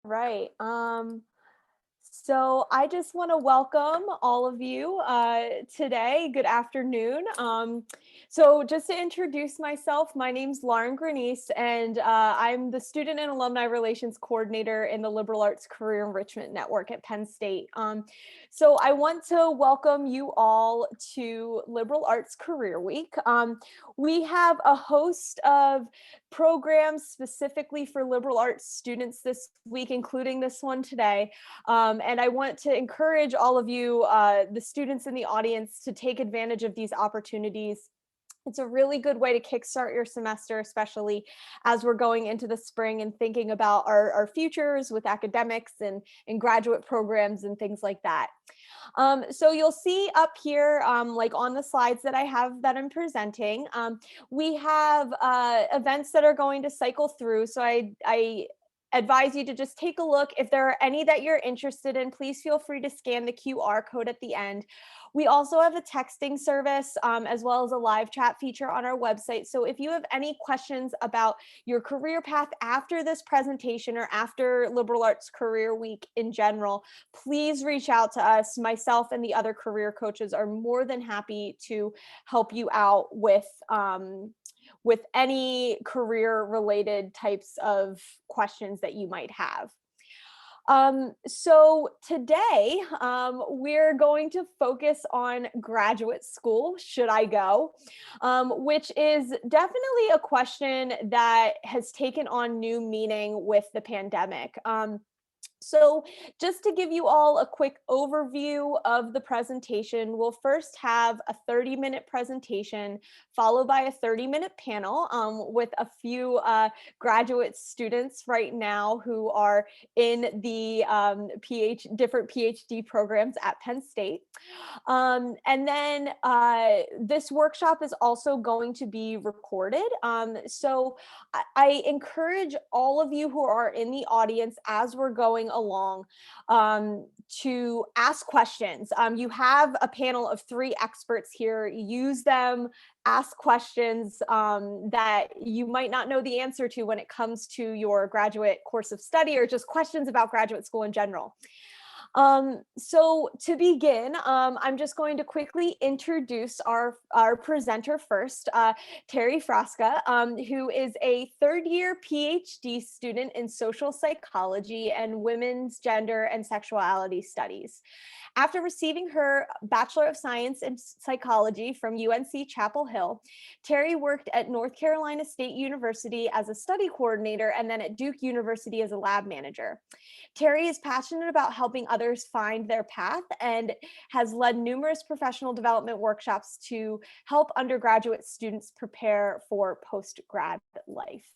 Right. So I just want to welcome all of you today. Good afternoon. So just to introduce myself, my name's Lauren Grenice, and I'm the Student and Alumni Relations Coordinator in the Liberal Arts Career Enrichment Network at Penn State. So I want to welcome you all to Liberal Arts Career Week. We have a host of programs specifically for liberal arts students this week, including this one today. And I want to encourage all of you, the students in the audience, to take advantage of these opportunities. It's a really good way to kickstart your semester, especially as we're going into the spring and thinking about our futures with academics and graduate programs and things like that. So you'll see up here, like on the slides that I have that I'm presenting, we have events that are going to cycle through. So I advise you to just take a look. If there are any that you're interested in, please feel free to scan the QR code at the end. We also have a texting service as well as a live chat feature on our website. So if you have any questions about your career path after this presentation or after Liberal Arts Career Week in general, please reach out to us. Myself and the other career coaches are more than happy to help you out with any career related types of questions that you might have. So today we're going to focus on graduate school, should I go? Which is definitely a question that has taken on new meaning with the pandemic. So just to give you all a quick overview of the presentation, we'll first have a 30-minute presentation followed by a 30-minute panel with a few graduate students right now who are in the different PhD programs at Penn State. And then this workshop is also going to be recorded. So I encourage all of you who are in the audience as we're going along to ask questions. You have a panel of 3 experts here. Use them, ask questions that you might not know the answer to when it comes to your graduate course of study or just questions about graduate school in general. So to begin, I'm just going to quickly introduce our presenter first, Terry Frasca, who is a 3rd-year PhD student in social psychology and women's gender and sexuality studies. After receiving her Bachelor of Science in Psychology from UNC Chapel Hill, Terry worked at North Carolina State University as a study coordinator and then at Duke University as a lab manager. Terry is passionate about helping others find their path and has led numerous professional development workshops to help undergraduate students prepare for post-grad life.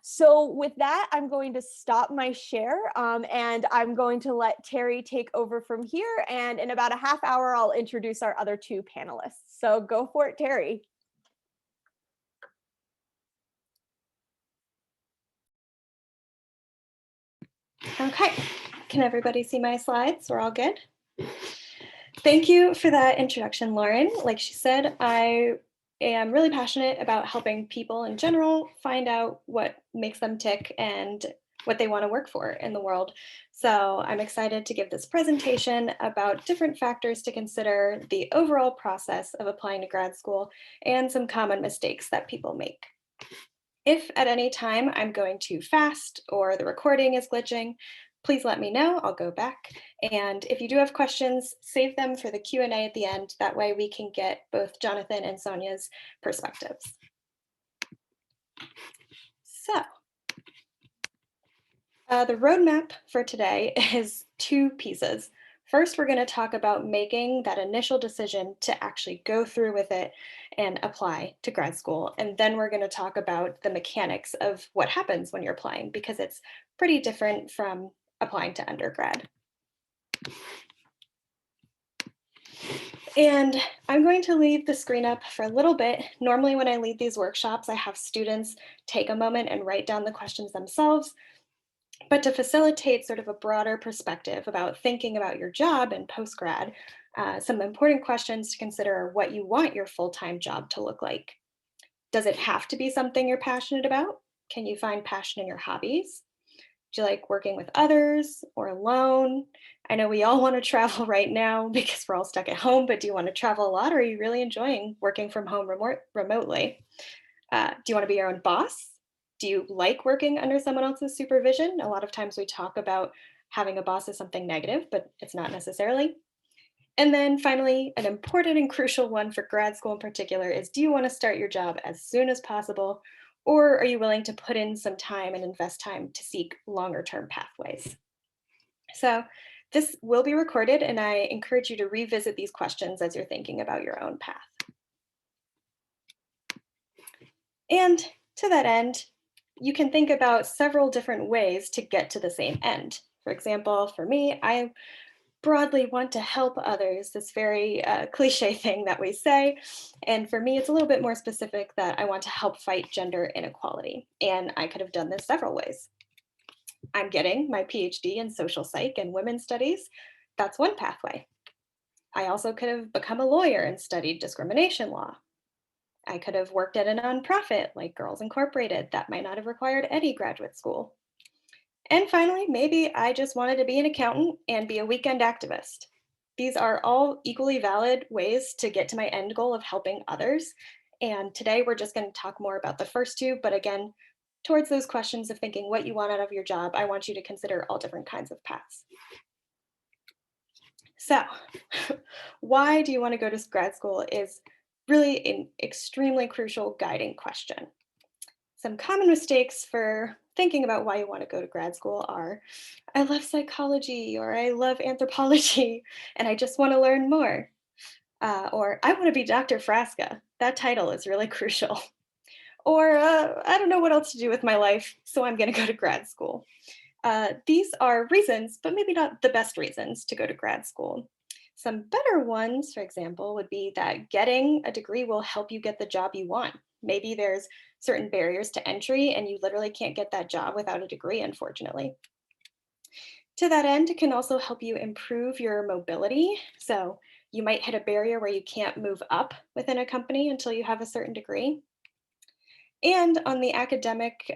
So with that, I'm going to stop my share and I'm going to let Terry take over from here. And in about a half hour, I'll introduce our other 2 panelists. So go for it, Terry. Okay, can everybody see my slides? We're all good? Thank you for that introduction, Lauren. Like she said, I am really passionate about helping people in general find out what makes them tick and what they want to work for in the world. So I'm excited to give this presentation about different factors to consider the overall process of applying to grad school and some common mistakes that people make. If at any time I'm going too fast or the recording is glitching, please let me know. I'll go back. And if you do have questions, save them for the Q&A at the end. That way we can get both Jonathan and Sonia's perspectives. So the roadmap for today is 2 pieces. First, we're going to talk about making that initial decision to actually go through with it and apply to grad school. And then we're going to talk about the mechanics of what happens when you're applying, because it's pretty different from applying to undergrad. And I'm going to leave the screen up for a little bit. Normally when I lead these workshops, I have students take a moment and write down the questions themselves. But to facilitate sort of a broader perspective about thinking about your job in post-grad, some important questions to consider are what you want your full-time job to look like. Does it have to be something you're passionate about? Can you find passion in your hobbies? Do you like working with others or alone? I know we all want to travel right now because we're all stuck at home, but do you want to travel a lot or are you really enjoying working from home remotely? Do you want to be your own boss? Do you like working under someone else's supervision? A lot of times we talk about having a boss as something negative, but it's not necessarily. And then finally, an important and crucial one for grad school in particular is, do you want to start your job as soon as possible? Or are you willing to put in some time and invest time to seek longer term pathways? So, this will be recorded, and I encourage you to revisit these questions as you're thinking about your own path. And to that end, you can think about several different ways to get to the same end. For example, for me, I broadly want to help others, this very cliche thing that we say. And for me, it's a little bit more specific that I want to help fight gender inequality. And I could have done this several ways. I'm getting my PhD in social psych and women's studies. That's one pathway. I also could have become a lawyer and studied discrimination law. I could have worked at a nonprofit like Girls Incorporated that might not have required any graduate school. And finally, maybe I just wanted to be an accountant and be a weekend activist. These are all equally valid ways to get to my end goal of helping others. And today we're just going to talk more about the first two. But again, towards those questions of thinking what you want out of your job, I want you to consider all different kinds of paths. So, why do you want to go to grad school is really an extremely crucial guiding question. Some common mistakes for thinking about why you want to go to grad school are, I love psychology or I love anthropology and I just want to learn more. Or I want to be Dr. Frasca. That title is really crucial. Or I don't know what else to do with my life, so I'm going to go to grad school. These are reasons, but maybe not the best reasons to go to grad school. Some better ones, for example, would be that getting a degree will help you get the job you want. Maybe there's certain barriers to entry and you literally can't get that job without a degree, unfortunately. To that end, it can also help you improve your mobility. So you might hit a barrier where you can't move up within a company until you have a certain degree. And on the academic,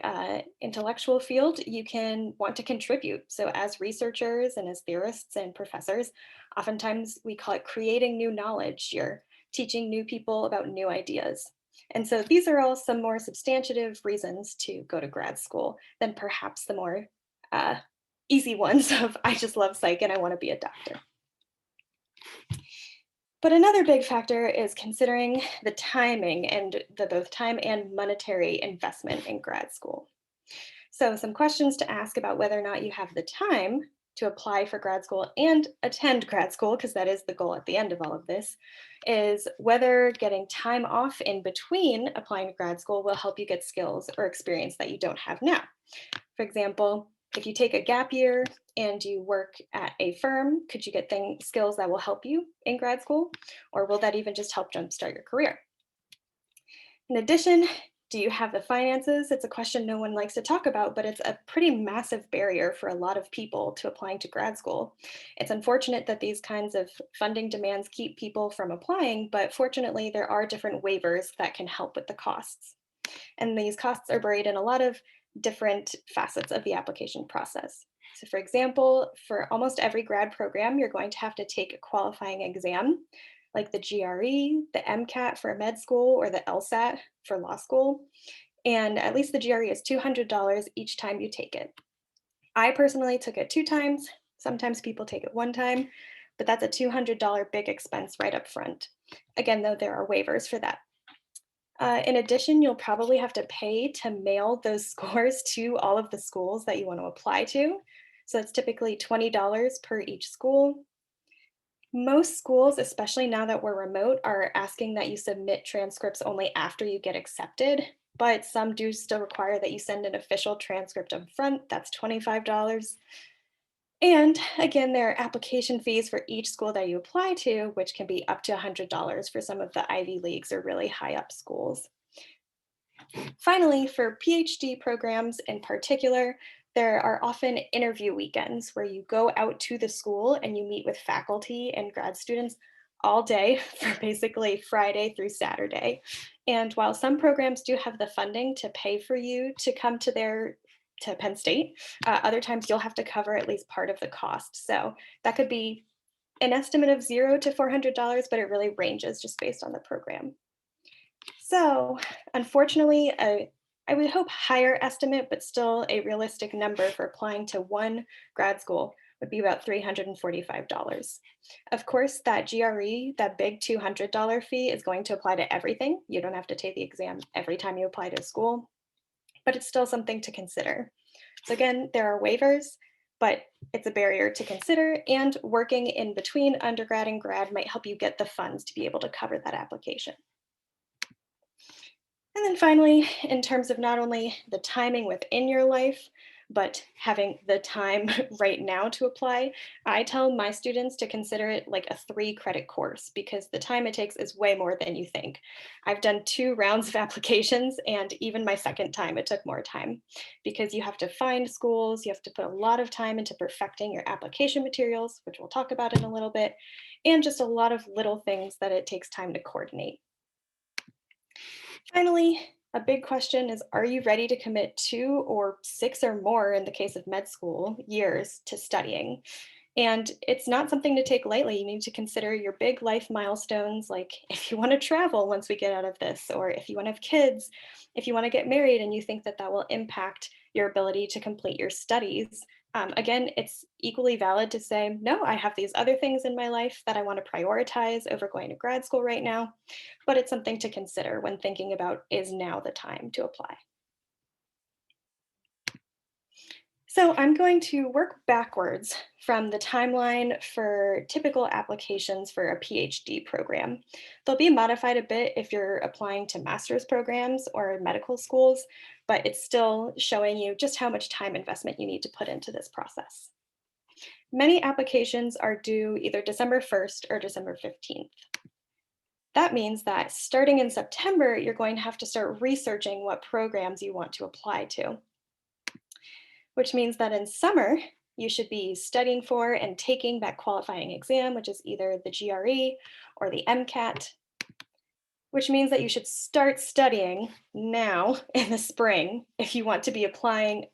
intellectual field, you can want to contribute. So, as researchers and as theorists and professors, oftentimes we call it creating new knowledge. You're teaching new people about new ideas. And so, these are all some more substantive reasons to go to grad school than perhaps the more uh, easy ones of I just love psych and I want to be a doctor. But another big factor is considering the timing and the both time and monetary investment in grad school. So, some questions to ask about whether or not you have the time to apply for grad school and attend grad school, because that is the goal at the end of all of this, is whether getting time off in between applying to grad school will help you get skills or experience that you don't have now. For example, if you take a gap year and you work at a firm, could you get skills that will help you in grad school? Or will that even just help jumpstart your career? In addition, do you have the finances? It's a question no one likes to talk about, but it's a pretty massive barrier for a lot of people to applying to grad school. It's unfortunate that these kinds of funding demands keep people from applying, but fortunately, there are different waivers that can help with the costs. And these costs are buried in a lot of different facets of the application process. So, for example, for almost every grad program, you're going to have to take a qualifying exam like the GRE, the MCAT for med school, or the LSAT for law school. And at least the GRE is $200 each time you take it. I personally took it 2 times. Sometimes people take it 1 time, but that's a $200 big expense right up front. Again, though, there are waivers for that. In addition, you'll probably have to pay to mail those scores to all of the schools that you want to apply to. So it's typically $20 per each school. Most schools, especially now that we're remote, are asking that you submit transcripts only after you get accepted, but some do still require that you send an official transcript up front. That's $25. And again, there are application fees for each school that you apply to, which can be up to $100 for some of the Ivy Leagues or really high up schools. Finally, for PhD programs in particular, there are often interview weekends where you go out to the school and you meet with faculty and grad students all day for basically Friday through Saturday. And while some programs do have the funding to pay for you to come to their to Penn State. Other times you'll have to cover at least part of the cost. So that could be an estimate of $0 to $400, but it really ranges just based on the program. So, unfortunately, I would hope higher estimate, but still a realistic number for applying to one grad school would be about $345. Of course, that GRE, that big $200 fee, is going to apply to everything. You don't have to take the exam every time you apply to a school, but it's still something to consider. So, again, there are waivers, but it's a barrier to consider, and working in between undergrad and grad might help you get the funds to be able to cover that application. And then finally, in terms of not only the timing within your life, but having the time right now to apply, I tell my students to consider it like a 3 credit course because the time it takes is way more than you think. I've done 2 rounds of applications, and even my second time, it took more time because you have to find schools, you have to put a lot of time into perfecting your application materials, which we'll talk about in a little bit, and just a lot of little things that it takes time to coordinate. Finally, a big question is, are you ready to commit 2 or 6 or more, in the case of med school, years to studying? And it's not something to take lightly. You need to consider your big life milestones, like if you want to travel once we get out of this, or if you want to have kids, if you want to get married and you think that that will impact your ability to complete your studies. Again, it's equally valid to say, no, I have these other things in my life that I want to prioritize over going to grad school right now, but it's something to consider when thinking about, is now the time to apply? So I'm going to work backwards from the timeline for typical applications for a PhD program. They'll be modified a bit if you're applying to master's programs or medical schools, but it's still showing you just how much time investment you need to put into this process. Many applications are due either December 1st or December 15th. That means that starting in September, you're going to have to start researching what programs you want to apply to, which means that in summer, you should be studying for and taking that qualifying exam, which is either the GRE or the MCAT, which means that you should start studying now in the spring if you want to be applying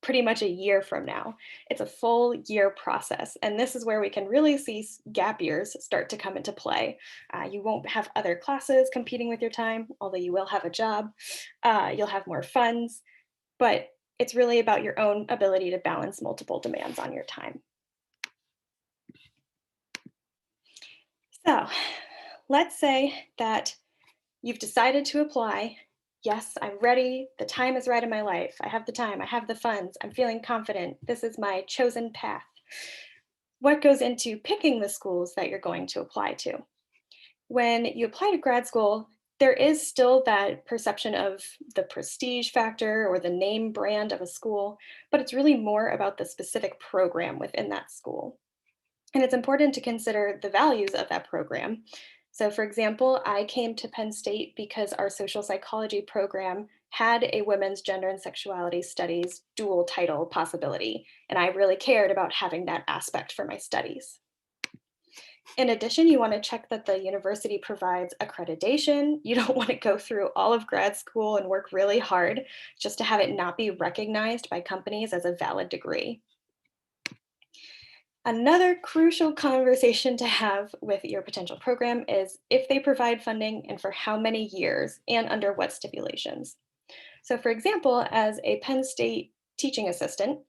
pretty much a year from now. It's a full year process. And this is where we can really see gap years start to come into play. You won't have other classes competing with your time, although you will have a job. You'll have more funds, but it's really about your own ability to balance multiple demands on your time. So let's say that you've decided to apply. Yes, I'm ready. The time is right in my life. I have the time. I have the funds. I'm feeling confident. This is my chosen path. What goes into picking the schools that you're going to apply to? When you apply to grad school, there is still that perception of the prestige factor or the name brand of a school, but it's really more about the specific program within that school. And it's important to consider the values of that program. So, for example, I came to Penn State because our social psychology program had a women's gender and sexuality studies dual title possibility, and I really cared about having that aspect for my studies. In addition, you want to check that the university provides accreditation. You don't want to go through all of grad school and work really hard just to have it not be recognized by companies as a valid degree. Another crucial conversation to have with your potential program is if they provide funding and for how many years and under what stipulations. So, for example, as a Penn State teaching assistant,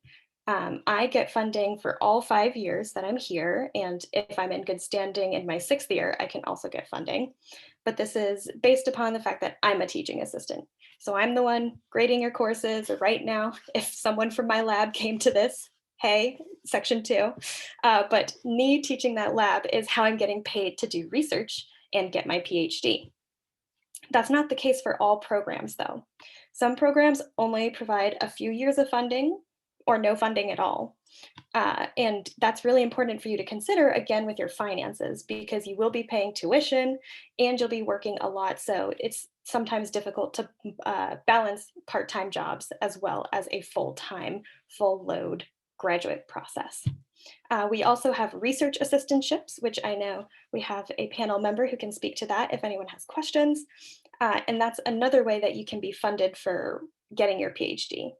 I get funding for all 5 years that I'm here. And if I'm in good standing in my 6th year, I can also get funding. But this is based upon the fact that I'm a teaching assistant. So I'm the one grading your courses. Or right now, if someone from my lab came to this, hey, section 2. But me teaching that lab is how I'm getting paid to do research and get my PhD. That's not the case for all programs, though. Some programs only provide a few years of funding or no funding at all. And that's really important for you to consider again with your finances because you will be paying tuition and you'll be working a lot. So it's sometimes difficult to balance part time jobs as well as a full time, full load graduate process. We also have research assistantships, which I know we have a panel member who can speak to that if anyone has questions. And that's another way that you can be funded for getting your PhD.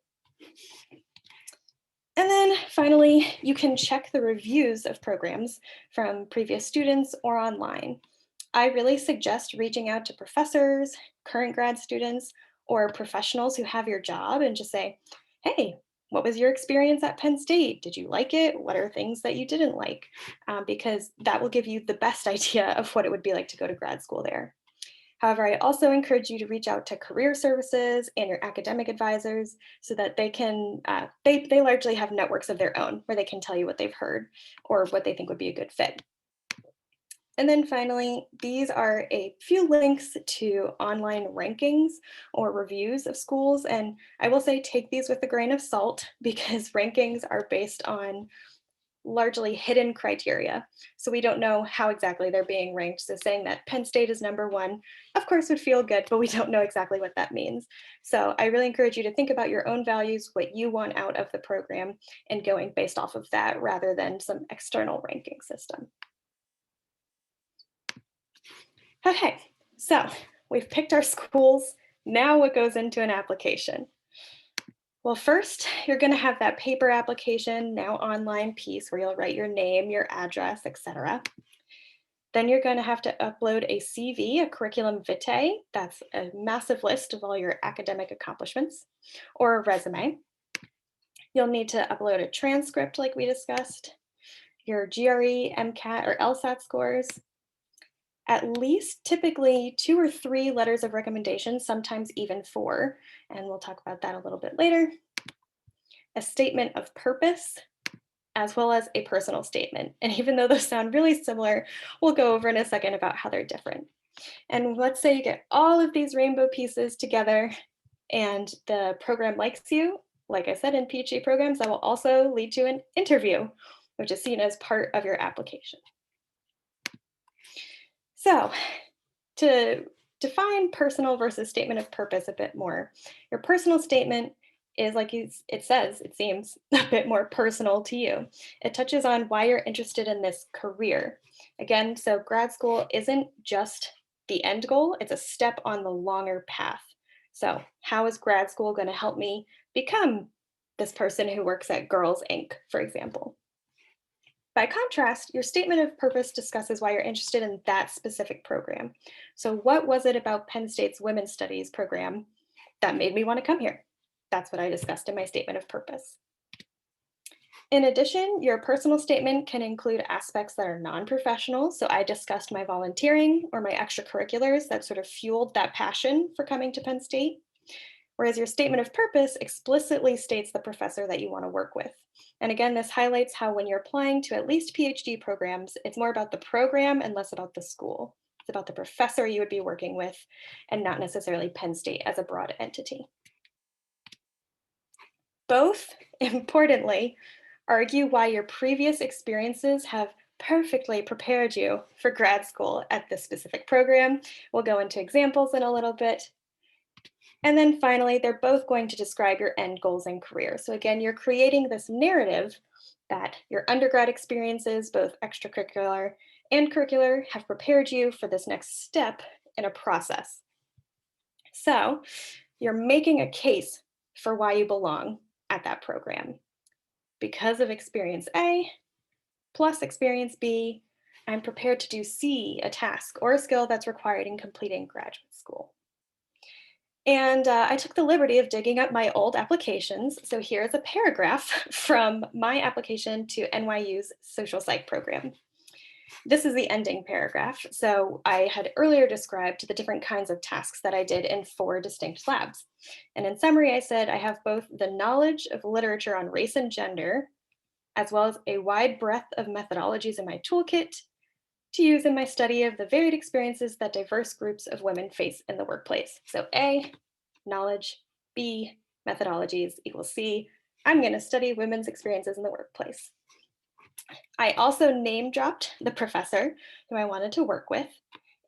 And then finally, you can check the reviews of programs from previous students or online. I really suggest reaching out to professors, current grad students, or professionals who have your job and just say, hey, what was your experience at Penn State? Did you like it? What are things that you didn't like? Because that will give you the best idea of what it would be like to go to grad school there. However, I also encourage you to reach out to career services and your academic advisors so that they can, they largely have networks of their own where they can tell you what they've heard or what they think would be a good fit. And then finally, these are a few links to online rankings or reviews of schools. And I will say take these with a grain of salt because rankings are based on largely hidden criteria. So we don't know how exactly they're being ranked. So saying that Penn State is #1, of course, would feel good, but we don't know exactly what that means. So I really encourage you to think about your own values, what you want out of the program, and going based off of that rather than some external ranking system. Okay, so we've picked our schools. Now what goes into an application? Well, first, you're going to have that paper application, now online piece where you'll write your name, your address, etc. Then you're going to have to upload a CV, a curriculum vitae. That's a massive list of all your academic accomplishments, or a resume. You'll need to upload a transcript like we discussed, your GRE, MCAT, or LSAT scores, at least typically 2 or 3 letters of recommendation, sometimes even 4, and we'll talk about that a little bit later, a statement of purpose, as well as a personal statement. And even though those sound really similar, we'll go over in a second about how they're different. And let's say you get all of these rainbow pieces together and the program likes you. Like I said, in PhD programs, that will also lead to an interview, which is seen as part of your application. So to define personal versus statement of purpose a bit more, your personal statement is like it says, it seems a bit more personal to you. It touches on why you're interested in this career. Again, so grad school isn't just the end goal, it's a step on the longer path. So, how is grad school going to help me become this person who works at Girls Inc., for example? By contrast, your statement of purpose discusses why you're interested in that specific program. So, what was it about Penn State's Women's Studies program that made me want to come here? That's what I discussed in my statement of purpose. In addition, your personal statement can include aspects that are non professional. So, I discussed my volunteering or my extracurriculars that sort of fueled that passion for coming to Penn State. Whereas your statement of purpose explicitly states the professor that you want to work with. And again, this highlights how when you're applying to at least PhD programs, it's more about the program and less about the school. It's about the professor you would be working with and not necessarily Penn State as a broad entity. Both, importantly, argue why your previous experiences have perfectly prepared you for grad school at this specific program. We'll go into examples in a little bit. And then finally, they're both going to describe your end goals and career. So again, you're creating this narrative that your undergrad experiences, both extracurricular and curricular, have prepared you for this next step in a process. So you're making a case for why you belong at that program. Because of experience A plus experience B, I'm prepared to do C, a task or a skill that's required in completing graduate school. And I took the liberty of digging up my old applications. So here's a paragraph from my application to NYU's social psych program. This is the ending paragraph. So I had earlier described the different kinds of tasks that I did in 4 distinct labs. And in summary, I said I have both the knowledge of literature on race and gender, as well as a wide breadth of methodologies in my toolkit to use in my study of the varied experiences that diverse groups of women face in the workplace. So A, knowledge, B, methodologies equals C. I'm going to study women's experiences in the workplace. I also name dropped the professor who I wanted to work with.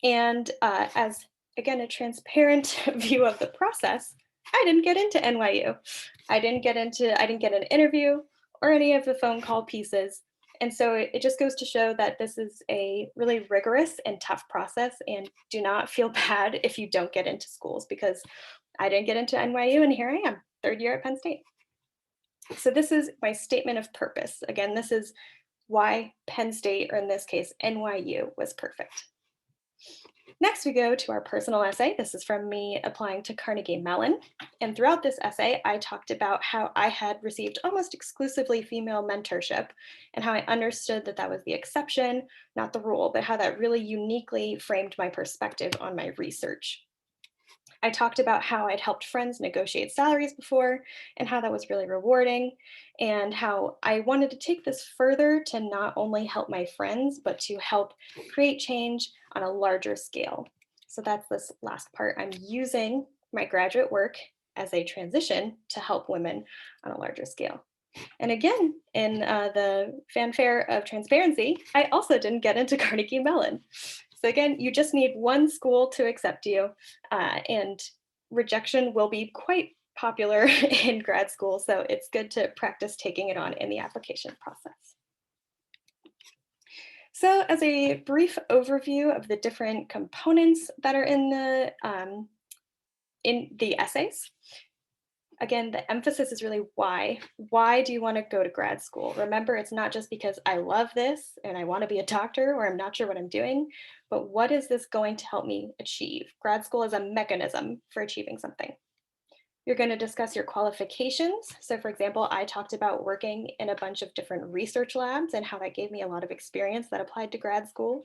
And as, again, a transparent view of the process, I didn't get into NYU. I didn't get an interview or any of the phone call pieces. And so it just goes to show that this is a really rigorous and tough process, and do not feel bad if you don't get into schools, because I didn't get into NYU and here I am, 3rd year at Penn State. So this is my statement of purpose. Again, this is why Penn State, or in this case, NYU, was perfect. Next, we go to our personal essay. This is from me applying to Carnegie Mellon. And throughout this essay, I talked about how I had received almost exclusively female mentorship and how I understood that that was the exception, not the rule, but how that really uniquely framed my perspective on my research. I talked about how I'd helped friends negotiate salaries before and how that was really rewarding, and how I wanted to take this further to not only help my friends, but to help create change on a larger scale. So that's this last part. I'm using my graduate work as a transition to help women on a larger scale. And again, in the fanfare of transparency, I also didn't get into Carnegie Mellon. So again, you just need one school to accept you, and rejection will be quite popular in grad school. So it's good to practice taking it on in the application process. So as a brief overview of the different components that are in the essays, again, the emphasis is really why. Why do you want to go to grad school? Remember, it's not just because I love this and I want to be a doctor or I'm not sure what I'm doing, but what is this going to help me achieve? Grad school is a mechanism for achieving something. You're going to discuss your qualifications. So, for example, I talked about working in a bunch of different research labs and how that gave me a lot of experience that applied to grad school.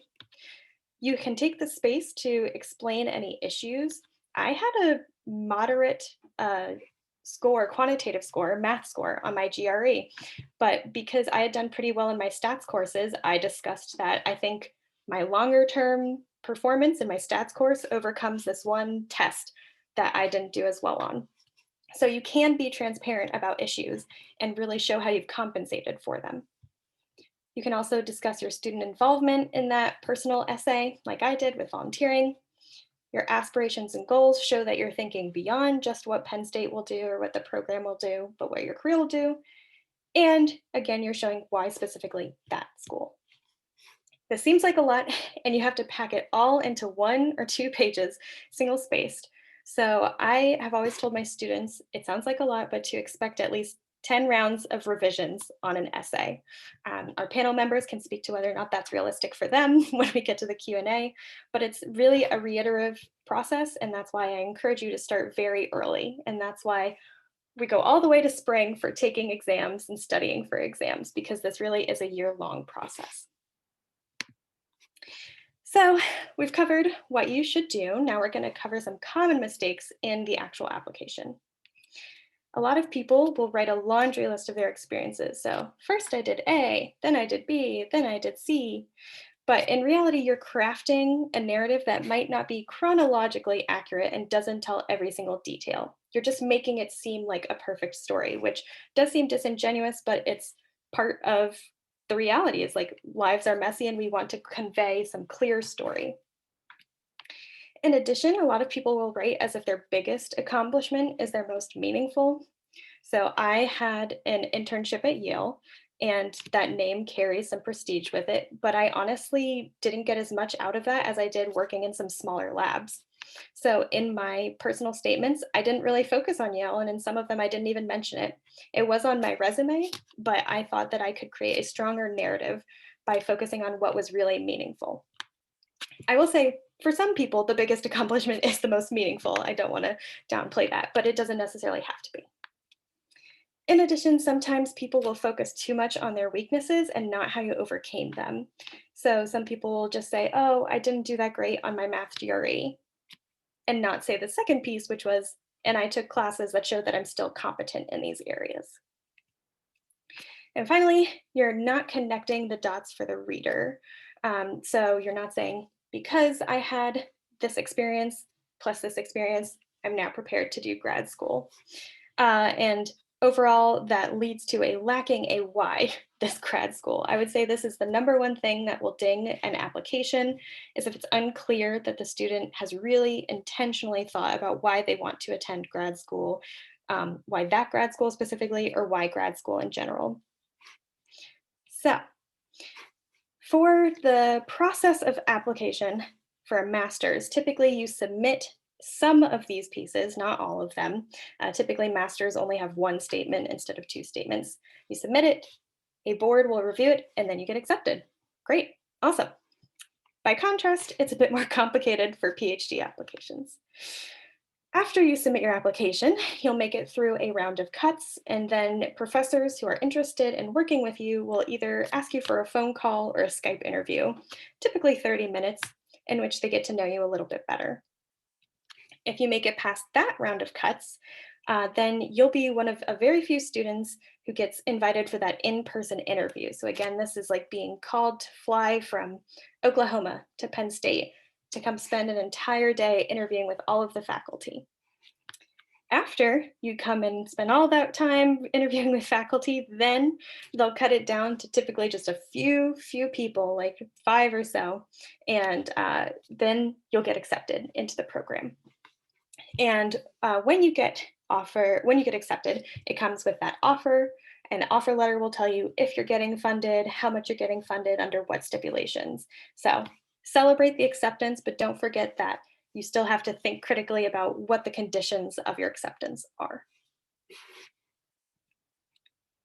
You can take the space to explain any issues. I had a moderate score, quantitative score, math score on my GRE, but because I had done pretty well in my stats courses, I discussed that I think my longer term performance in my stats course overcomes this one test that I didn't do as well on. So you can be transparent about issues and really show how you've compensated for them. You can also discuss your student involvement in that personal essay, like I did with volunteering. Your aspirations and goals show that you're thinking beyond just what Penn State will do or what the program will do, but what your career will do. And again, you're showing why specifically that school. This seems like a lot, and you have to pack it all into 1 or 2 pages, single spaced. So I have always told my students, it sounds like a lot, but to expect at least 10 rounds of revisions on an essay. Our panel members can speak to whether or not that's realistic for them when we get to the Q&A, but it's really a reiterative process, and that's why I encourage you to start very early, and that's why we go all the way to spring for taking exams and studying for exams, because this really is a year-long process. So we've covered what you should do. Now we're going to cover some common mistakes in the actual application. A lot of people will write a laundry list of their experiences. So first I did A, then I did B, then I did C. But in reality, you're crafting a narrative that might not be chronologically accurate and doesn't tell every single detail. You're just making it seem like a perfect story, which does seem disingenuous, but it's part of the reality is like lives are messy and we want to convey some clear story. In addition, a lot of people will write as if their biggest accomplishment is their most meaningful. So I had an internship at Yale, and that name carries some prestige with it, but I honestly didn't get as much out of that as I did working in some smaller labs. So in my personal statements, I didn't really focus on Yale, and in some of them, I didn't even mention it. It was on my resume, but I thought that I could create a stronger narrative by focusing on what was really meaningful. I will say, for some people, the biggest accomplishment is the most meaningful. I don't want to downplay that, but it doesn't necessarily have to be. In addition, sometimes people will focus too much on their weaknesses and not how you overcame them. So some people will just say, oh, I didn't do that great on my math GRE, and not say the second piece, which was, and I took classes that showed that I'm still competent in these areas. And finally, you're not connecting the dots for the reader. So you're not saying, because I had this experience plus this experience, I'm now prepared to do grad school. And overall, that leads to a lacking a why this grad school. I would say this is the number one thing that will ding an application, is if it's unclear that the student has really intentionally thought about why they want to attend grad school, why that grad school specifically, or why grad school in general. So for the process of application for a master's, typically you submit some of these pieces, not all of them. Typically, masters only have one statement instead of two statements. You submit it, a board will review it, and then you get accepted. Great, awesome. By contrast, it's a bit more complicated for PhD applications. After you submit your application, you'll make it through a round of cuts, and then professors who are interested in working with you will either ask you for a phone call or a Skype interview, typically 30 minutes, in which they get to know you a little bit better. If you make it past that round of cuts, then you'll be one of a very few students who gets invited for that in-person interview. So again, this is like being called to fly from Oklahoma to Penn State to come spend an entire day interviewing with all of the faculty. After you come and spend all that time interviewing with faculty, then they'll cut it down to typically just a few people, like 5 or so, and then you'll get accepted into the program. And when you get accepted, it comes with that offer. An offer letter will tell you if you're getting funded, how much you're getting funded, under what stipulations. So celebrate the acceptance, but don't forget that you still have to think critically about what the conditions of your acceptance are.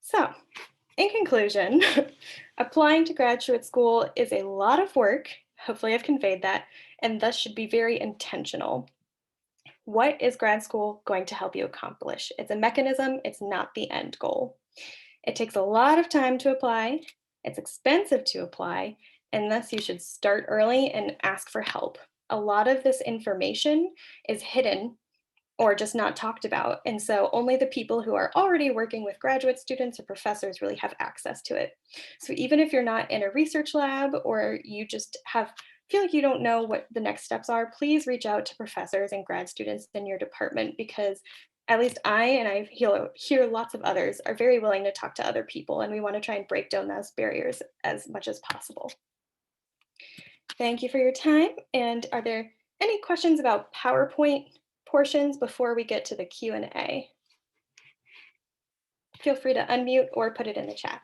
So, in conclusion, applying to graduate school is a lot of work. Hopefully, I've conveyed that, and thus should be very intentional. What is grad school going to help you accomplish? It's a mechanism, it's not the end goal. It takes a lot of time to apply, it's expensive to apply, and thus you should start early and ask for help. A lot of this information is hidden or just not talked about. And so only the people who are already working with graduate students or professors really have access to it. So even if you're not in a research lab or you just feel like you don't know what the next steps are, please reach out to professors and grad students in your department, because at least I hear lots of others are very willing to talk to other people, and we want to try and break down those barriers as much as possible. Thank you for your time. And are there any questions about PowerPoint portions before we get to the Q&A? Feel free to unmute or put it in the chat.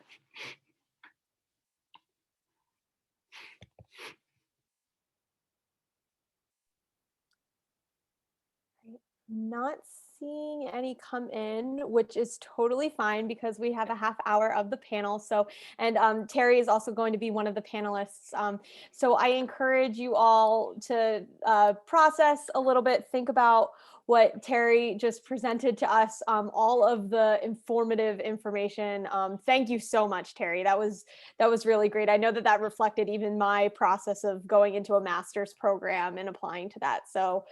Not seeing any come in, which is totally fine because we have a half hour of the panel. So, and Terry is also going to be one of the panelists. So I encourage you all to process a little bit, think about what Terry just presented to us, all of the informative information. Thank you so much, Terry. That was really great. I know that reflected even my process of going into a master's program and applying to that. So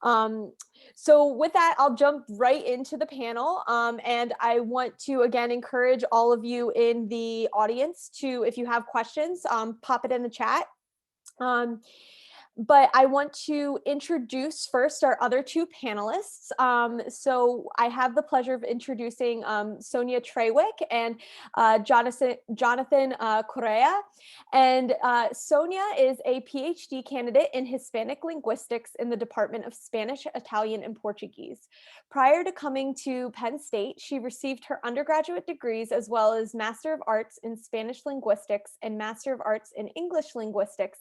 with that, I'll jump right into the panel. And I want to again encourage all of you in the audience to, if you have questions, pop it in the chat. But I want to introduce first our other two panelists. So I have the pleasure of introducing Sonia Trewick and Jonathan Correa. And Sonia is a PhD candidate in Hispanic linguistics in the Department of Spanish, Italian, and Portuguese. Prior to coming to Penn State, she received her undergraduate degrees as well as Master of Arts in Spanish linguistics and Master of Arts in English linguistics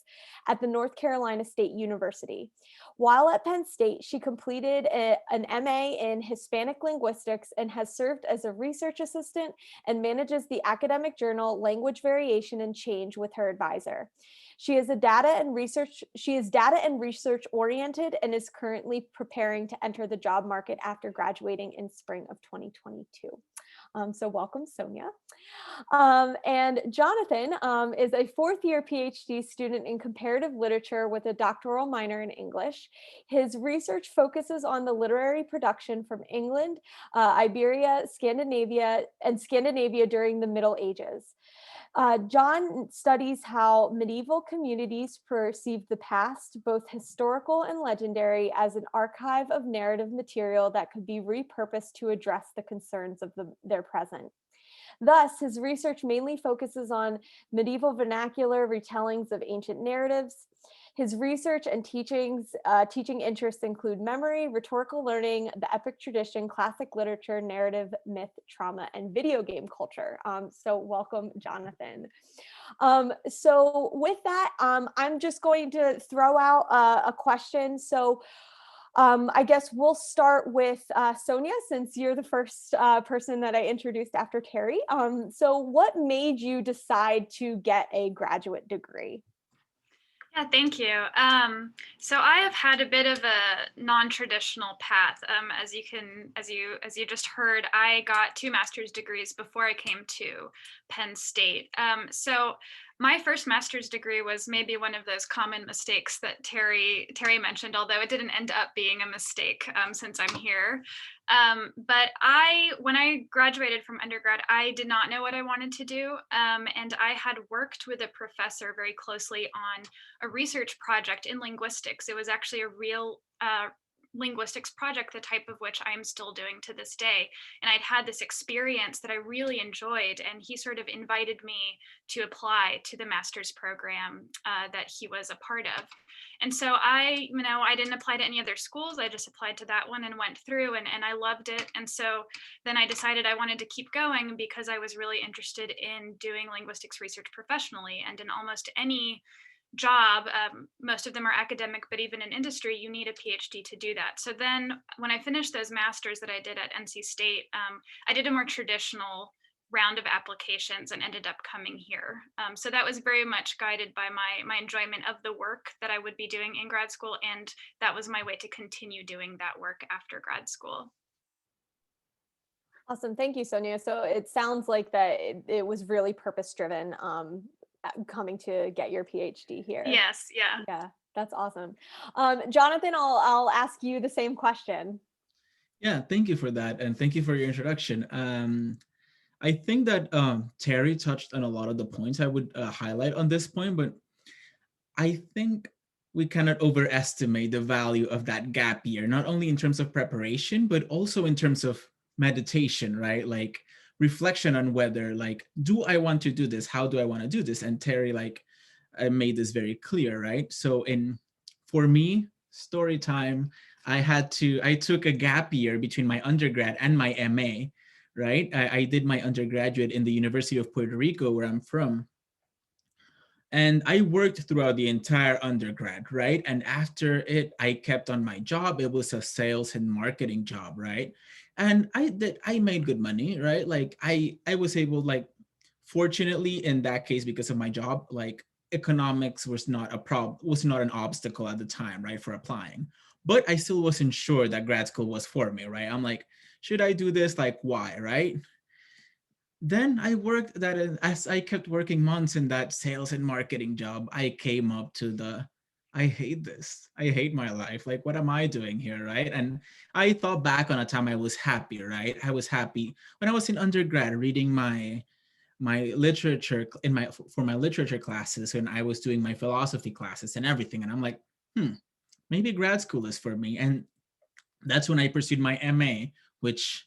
at the North Carolina State University. While at Penn State, she completed an MA in Hispanic linguistics and has served as a research assistant and manages the academic journal Language Variation and Change with her advisor. She is data and research oriented and is currently preparing to enter the job market after graduating in spring of 2022. So welcome, Sonia. And Jonathan is a fourth-year PhD student in comparative literature with a doctoral minor in English. His research focuses on the literary production from England, Iberia, Scandinavia during the Middle Ages. John studies how medieval communities perceived the past, both historical and legendary, as an archive of narrative material that could be repurposed to address the concerns of their present. Thus, his research mainly focuses on medieval vernacular retellings of ancient narratives. His research and teaching interests include memory, rhetorical learning, the epic tradition, classic literature, narrative, myth, trauma, and video game culture. So welcome, Jonathan. So with that, I'm just going to throw out a question. So I guess we'll start with Sonia, since you're the first person that I introduced after Terry. So what made you decide to get a graduate degree? Yeah, thank you. So I have had a bit of a non-traditional path. As you just heard, I got 2 master's degrees before I came to Penn State. So my first master's degree was maybe one of those common mistakes that Terry mentioned, although it didn't end up being a mistake since I'm here. But when I graduated from undergrad, I did not know what I wanted to do, and I had worked with a professor very closely on a research project in linguistics. It was actually a real linguistics project, the type of which I'm still doing to this day. And I'd had this experience that I really enjoyed, and he sort of invited me to apply to the master's program that he was a part of. And so I didn't apply to any other schools. I just applied to that one and went through, and I loved it. And so then I decided I wanted to keep going because I was really interested in doing linguistics research professionally. And in almost any job, most of them are academic, but even in industry, you need a PhD to do that. So then when I finished those masters that I did at NC State, I did a more traditional round of applications and ended up coming here. So that was very much guided by my enjoyment of the work that I would be doing in grad school, and that was my way to continue doing that work after grad school. Awesome. Thank you, Sonia. So it sounds like that it was really purpose driven, coming to get your PhD here. Yes, yeah. Yeah, that's awesome. Jonathan, I'll ask you the same question. Yeah, thank you for that. And thank you for your introduction. I think that Terry touched on a lot of the points I would highlight on this point, but I think we cannot overestimate the value of that gap year, not only in terms of preparation, but also in terms of meditation, right? Like reflection on whether, like, do I want to do this? How do I want to do this? And Terry, like, made this very clear, right? So for me, story time, I took a gap year between my undergrad and my MA, right? I did my undergraduate in the University of Puerto Rico, where I'm from. And I worked throughout the entire undergrad, right? And after it, I kept on my job. It was a sales and marketing job, right? And I made good money, right? Like I was able, like, fortunately in that case, because of my job, like economics was not was not an obstacle at the time, right, for applying. But I still wasn't sure that grad school was for me, right? I'm like, should I do this? Like, why, right? Then I worked that, as I kept working months in that sales and marketing job, I came up to I hate this. I hate my life. Like, what am I doing here, right? And I thought back on a time I was happy, right? I was happy when I was in undergrad reading my literature for my literature classes, and I was doing my philosophy classes and everything. And I'm like, maybe grad school is for me. And that's when I pursued my MA, which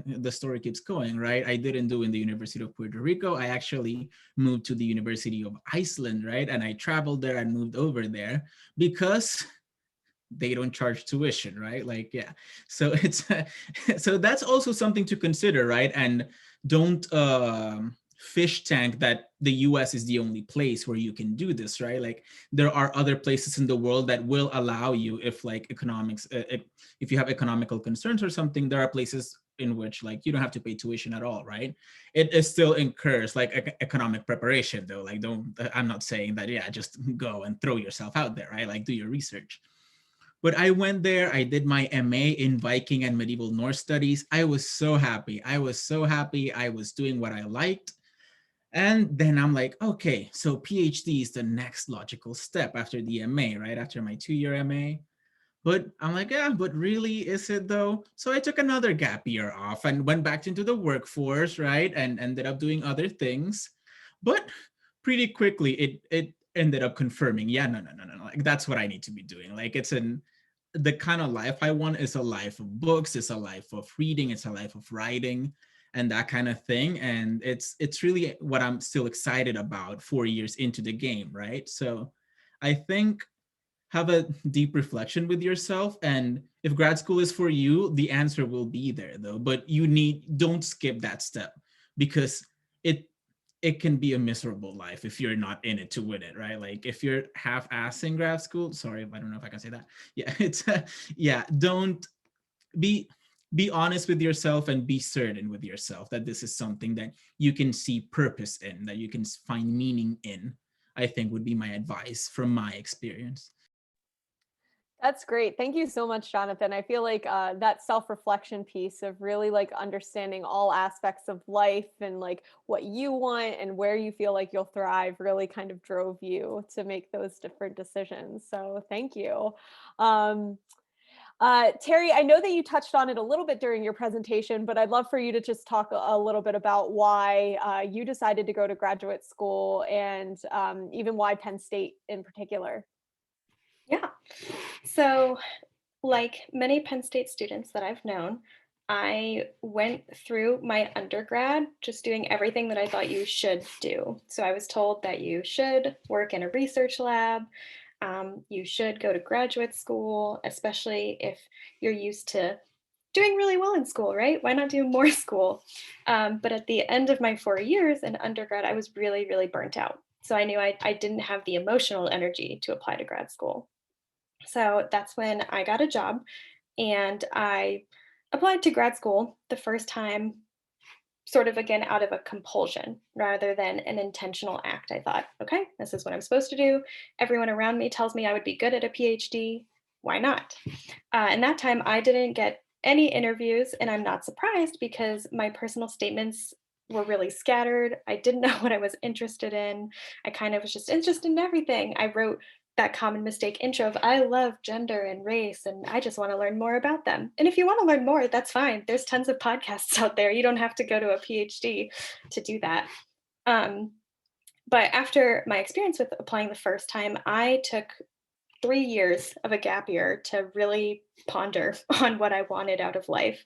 the story keeps going, right? I didn't do in the University of Puerto Rico. I actually moved to the University of Iceland, right? And I traveled there and moved over there because they don't charge tuition, right? Like, yeah. So it's so that's also something to consider, right? And don't fish tank that the US is the only place where you can do this, right? Like, there are other places in the world that will allow you, if like economics, if you have economical concerns or something, there are places in which, like, you don't have to pay tuition at all, right? It is still incurs like economic preparation, though. Like, don't, I'm not saying that, yeah, just go and throw yourself out there, right? Like, do your research. But I went there, I did my MA in Viking and Medieval Norse Studies. I was so happy. I was so happy. I was doing what I liked. And then I'm like, okay, so PhD is the next logical step after the MA, right? After my 2-year MA. But I'm like, yeah, but really, is it though? So I took another gap year off and went back into the workforce, right? And ended up doing other things. But pretty quickly, it ended up confirming, yeah, no. Like, that's what I need to be doing. Like, the kind of life I want is a life of books, it's a life of reading, it's a life of writing, and that kind of thing. And it's really what I'm still excited about 4 years into the game, right? So I think, have a deep reflection with yourself, and if grad school is for you, the answer will be there, though. But don't skip that step, because it it can be a miserable life if you're not in it to win it, right? Like if you're half-assing grad school, sorry, I don't know if I can say that. Yeah, it's yeah, don't be honest with yourself and be certain with yourself that this is something that you can see purpose in, that you can find meaning in, I think would be my advice from my experience. That's great. Thank you so much, Jonathan. I feel like that self-reflection piece of really like understanding all aspects of life and like what you want and where you feel like you'll thrive really kind of drove you to make those different decisions. So thank you. Um, Terry, I know that you touched on it a little bit during your presentation, but I'd love for you to just talk a little bit about why you decided to go to graduate school and even why Penn State in particular. Yeah. So, like many Penn State students that I've known, I went through my undergrad just doing everything that I thought you should do. So, I was told that you should work in a research lab, you should go to graduate school, especially if you're used to doing really well in school, right? Why not do more school? But at the end of my 4 years in undergrad, I was really, really burnt out. So I knew I didn't have the emotional energy to apply to grad school. So that's when I got a job and I applied to grad school the first time, sort of again out of a compulsion rather than an intentional act. I thought, okay, this is what I'm supposed to do. Everyone around me tells me I would be good at a PhD. Why not? And that time I didn't get any interviews, and I'm not surprised because my personal statements were really scattered. I didn't know what I was interested in. I kind of was just interested in everything. I wrote that common mistake intro of I love gender and race and I just want to learn more about them. And if you want to learn more, that's fine. There's tons of podcasts out there. You don't have to go to a PhD to do that. Um, but after my experience with applying the first time, I took 3 years of a gap year to really ponder on what I wanted out of life.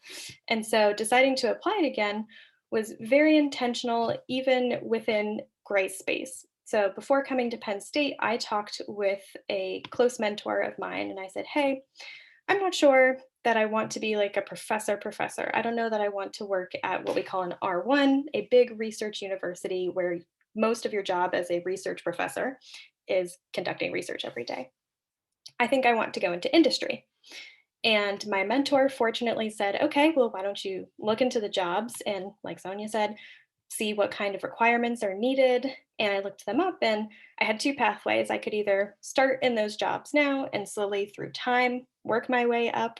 And so deciding to apply it again was very intentional, even within gray space. So before coming to Penn State, I talked with a close mentor of mine and I said, hey, I'm not sure that I want to be like a professor. I don't know that I want to work at what we call an R1, a big research university where most of your job as a research professor is conducting research every day. I think I want to go into industry. And my mentor fortunately said, okay, well, why don't you look into the jobs? And like Sonia said, see what kind of requirements are needed. And I looked them up and I had two pathways. I could either start in those jobs now and slowly through time work my way up,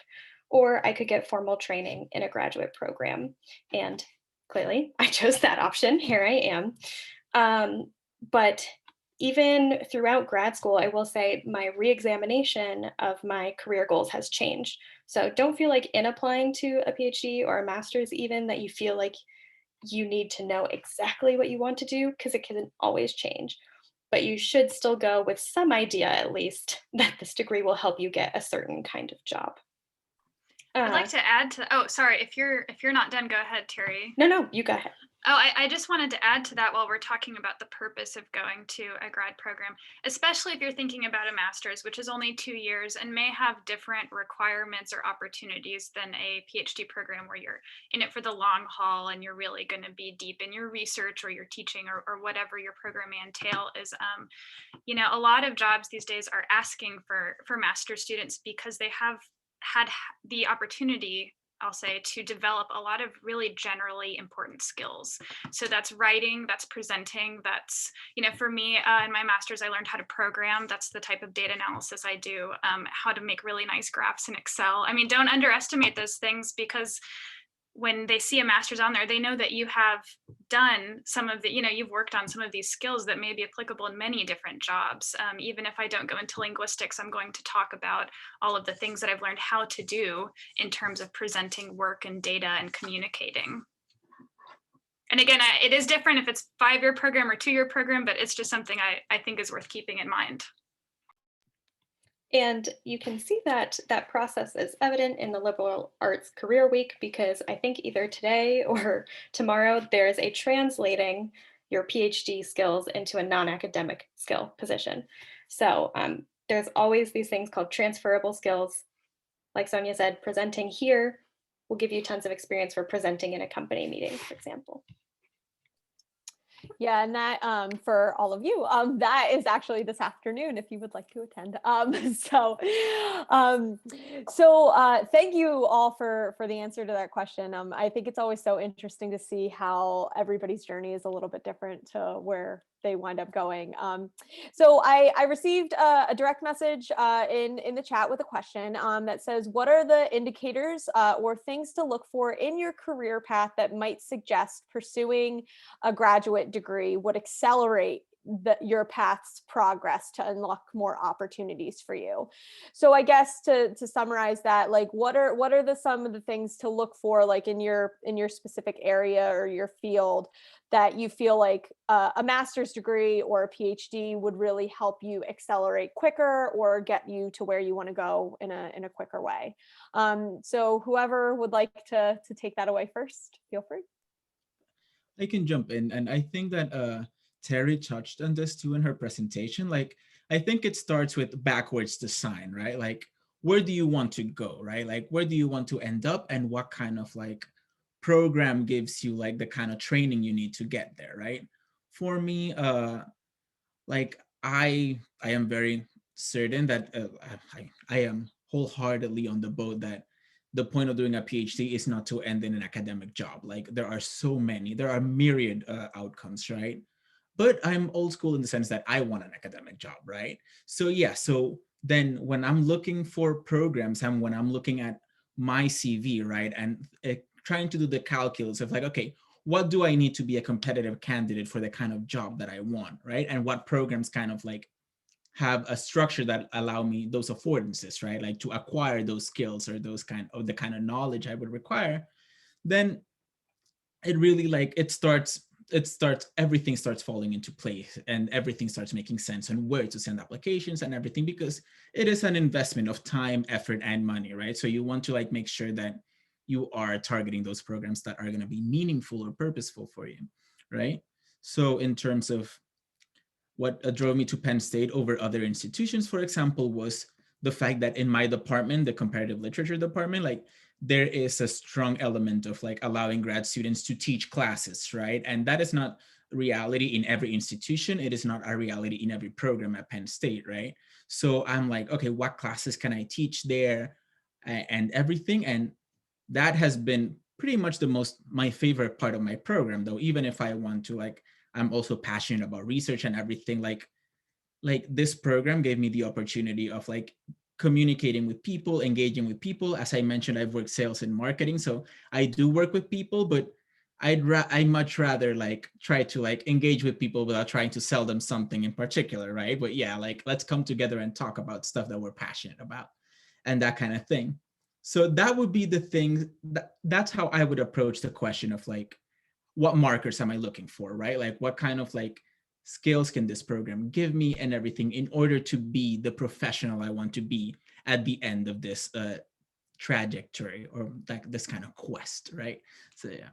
or I could get formal training in a graduate program. And clearly I chose that option. Here I am. But even throughout grad school, I will say my reexamination of my career goals has changed. So don't feel like in applying to a PhD or a master's, even that you feel like you need to know exactly what you want to do because it can always change. But you should still go with some idea, at least, that this degree will help you get a certain kind of job. I'd like to add to, oh, sorry, if you're not done, go ahead, Terry. No, you go ahead. Oh, I just wanted to add to that while we're talking about the purpose of going to a grad program, especially if you're thinking about a master's, which is only 2 years and may have different requirements or opportunities than a PhD program where you're in it for the long haul and you're really going to be deep in your research or your teaching or whatever your program may entail is, a lot of jobs these days are asking for master's students because they have had the opportunity, I'll say, to develop a lot of really generally important skills. So that's writing, that's presenting, that's, for me in my master's, I learned how to program. That's the type of data analysis I do, how to make really nice graphs in Excel. I mean, don't underestimate those things because when they see a master's on there, they know that you have done some of the, you've worked on some of these skills that may be applicable in many different jobs. Even if I don't go into linguistics, I'm going to talk about all of the things that I've learned how to do in terms of presenting work and data and communicating. And again, it is different if it's 5-year program or 2-year program, but it's just something I think is worth keeping in mind. And you can see that process is evident in the liberal arts career week because I think either today or tomorrow there's a translating your PhD skills into a non-academic skill position. So there's always these things called transferable skills. Like Sonia said, presenting here will give you tons of experience for presenting in a company meeting, for example. Yeah, and that for all of you, that is actually this afternoon if you would like to attend. Um, thank you all for the answer to that question. I think it's always so interesting to see how everybody's journey is a little bit different to where they wind up going. I received a direct message in the chat with a question that says, "What are the indicators or things to look for in your career path that might suggest pursuing a graduate degree would accelerate your path's progress to unlock more opportunities for you?" So I guess to summarize that, like, what are some of the things to look for, like in your specific area or your field, that you feel like a master's degree or a PhD would really help you accelerate quicker or get you to where you want to go in a quicker way? So whoever would like to take that away first, feel free. I can jump in, and I think that Terry touched on this too in her presentation. Like, I think it starts with backwards design, right? Like, where do you want to go, right? Like, where do you want to end up, and what kind of like program gives you like the kind of training you need to get there, right? For me, like I am very certain that I am wholeheartedly on the boat that the point of doing a PhD is not to end in an academic job. Like, there are myriad outcomes, right? But I'm old school in the sense that I want an academic job, right? So yeah, so then when I'm looking for programs and when I'm looking at my CV, right, and trying to do the calculus of like, okay, what do I need to be a competitive candidate for the kind of job that I want, right? And what programs kind of like have a structure that allow me those affordances, right? Like to acquire those skills or those kind of knowledge I would require. Then it really like it starts everything starts falling into place and everything starts making sense on where to send applications and everything, because it is an investment of time, effort, and money, right? So you want to like make sure that you are targeting those programs that are going to be meaningful or purposeful for you, right? So in terms of what drove me to Penn State over other institutions, for example, was the fact that in my department, the comparative literature department, like there is a strong element of like allowing grad students to teach classes, right? And that is not reality in every institution. It is not a reality in every program at Penn State, right? So I'm like, okay, what classes can I teach there and everything? And that has been pretty much my favorite part of my program, though. Even if I want to like, I'm also passionate about research and everything. Like this program gave me the opportunity of like communicating with people, engaging with people. As I mentioned, I've worked sales and marketing, so I do work with people, but I much rather like try to like engage with people without trying to sell them something in particular, right? But yeah, like let's come together and talk about stuff that we're passionate about and that kind of thing. So that would be the thing that's how I would approach the question of like, what markers am I looking for, right? Like what kind of like skills can this program give me and everything in order to be the professional I want to be at the end of this trajectory or like this kind of quest, right? So yeah.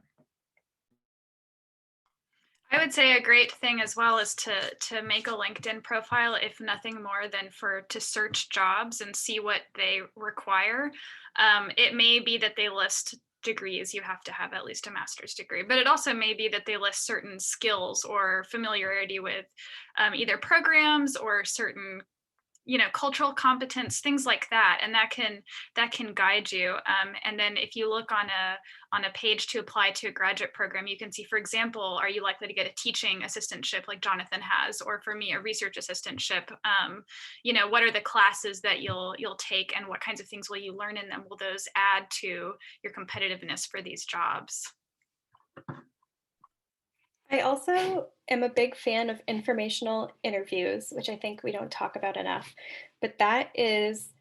I would say a great thing as well is to make a LinkedIn profile, if nothing more than to search jobs and see what they require. It may be that they list degrees, you have to have at least a master's degree, but it also may be that they list certain skills or familiarity with either programs or certain cultural competence, things like that, and that can guide you. And then if you look on a page to apply to a graduate program, you can see, for example, are you likely to get a teaching assistantship like Jonathan has, or for me, a research assistantship? What are the classes that you'll take, and what kinds of things will you learn in them? Will those add to your competitiveness for these jobs? I also am a big fan of informational interviews, which I think we don't talk about enough. But that is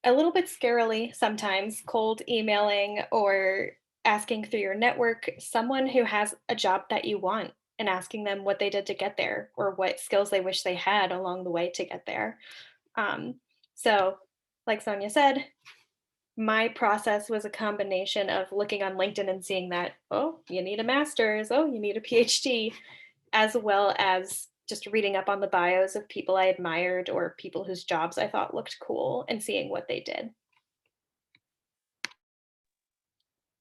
a little bit scarily sometimes, cold emailing or asking through your network someone who has a job that you want and asking them what they did to get there or what skills they wish they had along the way to get there. Um, so, like Sonia said, my process was a combination of looking on LinkedIn and seeing that, oh, you need a master's, oh, you need a PhD, as well as just reading up on the bios of people I admired or people whose jobs I thought looked cool and seeing what they did.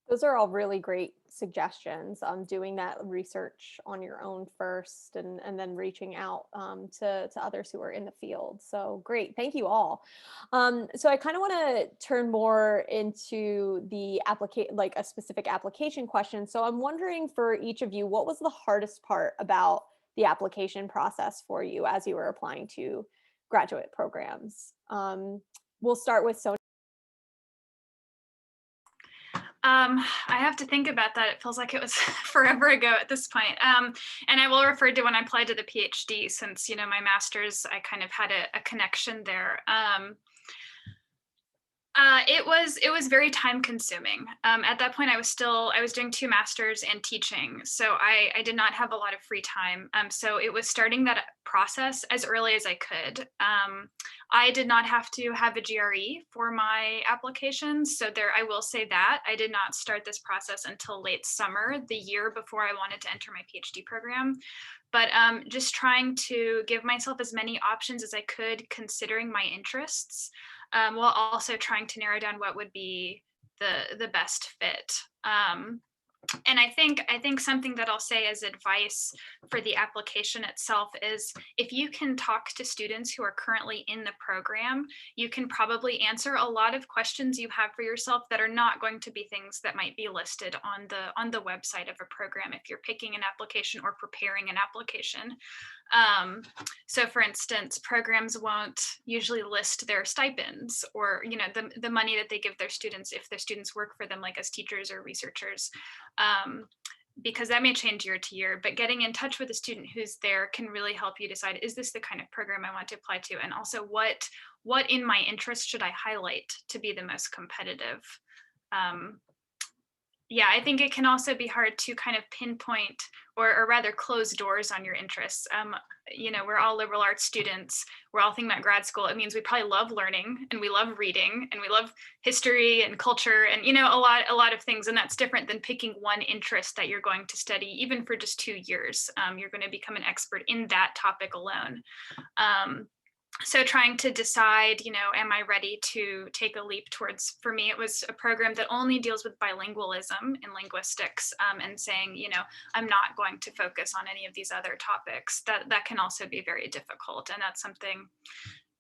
Those are all really great suggestions. Doing that research on your own first, and then reaching out to others who are in the field. So great, thank you all. So I kind of want to turn more into the like a specific application question. So I'm wondering for each of you, what was the hardest part about the application process for you as you were applying to graduate programs? We'll start with Sonia. I have to think about that. It feels like it was forever ago at this point. And I will refer to when I applied to the PhD, since, you know, my master's, I kind of had a connection there. It was very time consuming. At that point, I was doing 2 masters and teaching, so I did not have a lot of free time. So it was starting that process as early as I could. I did not have to have a GRE for my applications, so there I will say that I did not start this process until late summer, the year before I wanted to enter my PhD program. But just trying to give myself as many options as I could, considering my interests, while also trying to narrow down what would be the best fit. And I think something that I'll say as advice for the application itself is, if you can talk to students who are currently in the program, you can probably answer a lot of questions you have for yourself that are not going to be things that might be listed on the website of a program if you're picking an application or preparing an application. So for instance, programs won't usually list their stipends, or, you know, the money that they give their students if their students work for them, like as teachers or researchers, because that may change year to year. But getting in touch with a student who's there can really help you decide, is this the kind of program I want to apply to? And also, what in my interest should I highlight to be the most competitive? Yeah, I think it can also be hard to kind of pinpoint, or rather close doors on your interests. You know, we're all liberal arts students. We're all thinking about grad school. It means we probably love learning, and we love reading, and we love history and culture, and, you know, a lot of things. And that's different than picking one interest that you're going to study, even for just 2 years. You're going to become an expert in that topic alone. So trying to decide, you know, am I ready to take a leap towards, for me, it was a program that only deals with bilingualism in linguistics, and saying, you know, I'm not going to focus on any of these other topics. That can also be very difficult. And that's something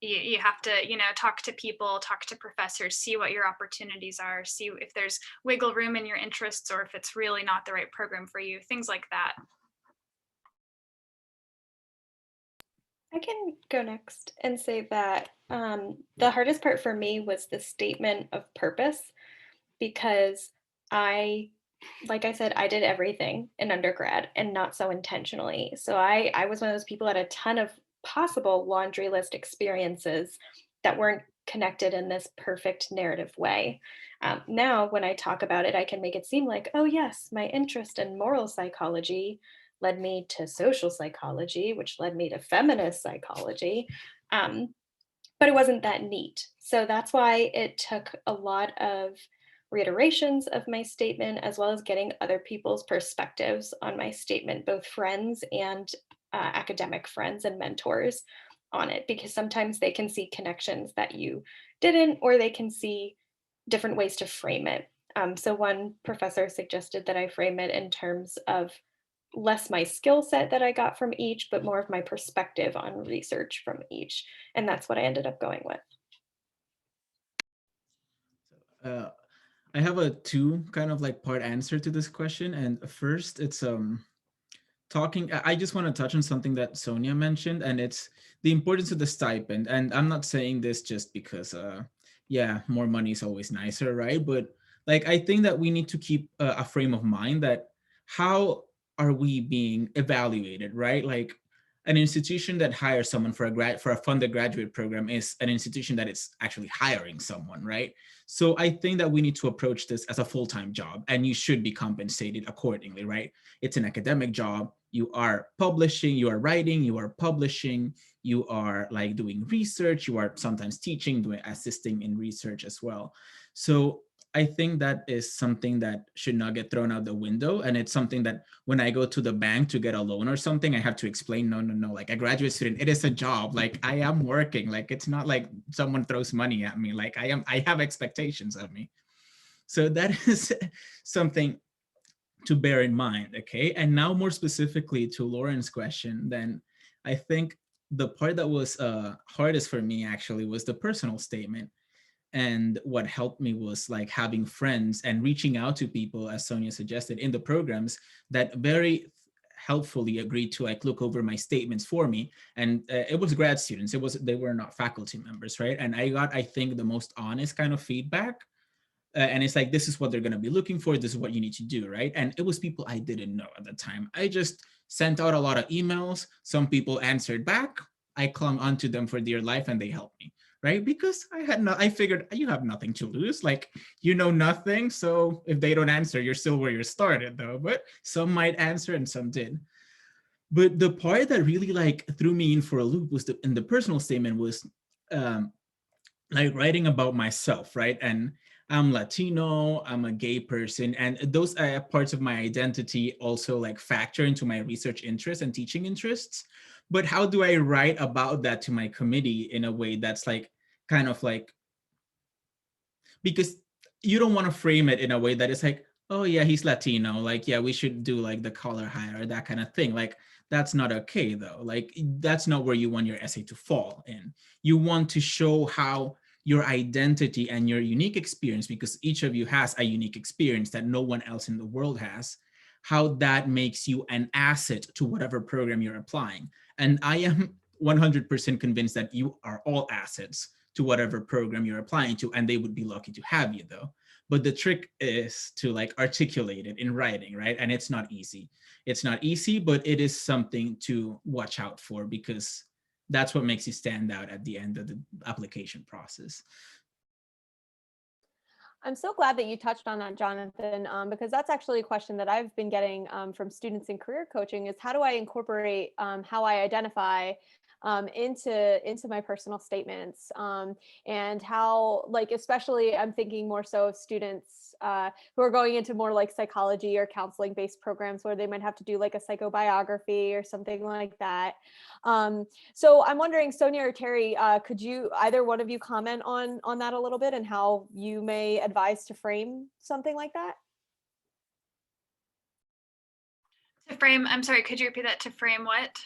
you have to, you know, talk to people, talk to professors, see what your opportunities are, see if there's wiggle room in your interests, or if it's really not the right program for you, things like that. I can go next and say that the hardest part for me was the statement of purpose, because like I said, I did everything in undergrad and not so intentionally. So I was one of those people that had a ton of possible laundry list experiences that weren't connected in this perfect narrative way. Now, when I talk about it, I can make it seem like, oh, yes, my interest in moral psychology led me to social psychology, which led me to feminist psychology. Um, but it wasn't that neat. So that's why it took a lot of reiterations of my statement, as well as getting other people's perspectives on my statement, both friends and academic friends and mentors on it, because sometimes they can see connections that you didn't, or they can see different ways to frame it. So one professor suggested that I frame it in terms of less my skill set that I got from each, but more of my perspective on research from each. And that's what I ended up going with. Uh, I have a 2 kind of like part answer to this question. And first, it's talking. I just want to touch on something that Sonia mentioned, and it's the importance of the stipend. And I'm not saying this just because, yeah, more money is always nicer, right? But like, I think that we need to keep a frame of mind that how are we being evaluated, right? Like, an institution that hires someone for a funded graduate program is an institution that is actually hiring someone, right? So I think that we need to approach this as a full-time job, and you should be compensated accordingly, right? It's an academic job. You are publishing, you are writing, you are publishing, you are like doing research, you are sometimes teaching, doing assisting in research as well. So I think that is something that should not get thrown out the window. And it's something that when I go to the bank to get a loan or something, I have to explain, no, like a graduate student, it is a job. Like, I am working. Like, it's not like someone throws money at me. Like, I have expectations of me. So that is something to bear in mind, okay? And now more specifically to Lauren's question, then I think the part that was hardest for me actually was the personal statement. And what helped me was like having friends and reaching out to people, as Sonia suggested, in the programs that very helpfully agreed to like look over my statements for me. And it was grad students, they were not faculty members, right? And I got, I think, the most honest kind of feedback. And it's like, this is what they're going to be looking for, this is what you need to do, right? And it was people I didn't know at the time. I just sent out a lot of emails. Some people answered back. I clung onto them for dear life and they helped me, right? Because I figured you have nothing to lose, like, you know nothing. So if they don't answer, you're still where you started though. But some might answer and some did. But the part that really like threw me in for a loop was in the personal statement was like writing about myself, right? And I'm Latino, I'm a gay person, and those parts of my identity also like factor into my research interests and teaching interests. But how do I write about that to my committee in a way that's like kind of like, because you don't want to frame it in a way that is like, oh yeah, he's Latino, like, yeah, we should do like the color higher or that kind of thing. Like, that's not okay though. Like, that's not where you want your essay to fall in. You want to show how your identity and your unique experience, because each of you has a unique experience that no one else in the world has, how that makes you an asset to whatever program you're applying. And I am 100% convinced that you are all assets to whatever program you're applying to, and they would be lucky to have you though. But the trick is to like articulate it in writing, right? And it's not easy. It's not easy, but it is something to watch out for, because that's what makes you stand out at the end of the application process. I'm so glad that you touched on that, Jonathan, because that's actually a question that I've been getting from students in career coaching is how do I incorporate how I identify into my personal statements, and how, like, especially I'm thinking more so of students who are going into more like psychology or counseling based programs where they might have to do like a psychobiography or something like that. So I'm wondering, Sonia or Terry, could you, either one of you, comment on that a little bit and how you may advise to frame something like that? To frame, I'm sorry, could you repeat that? To frame what?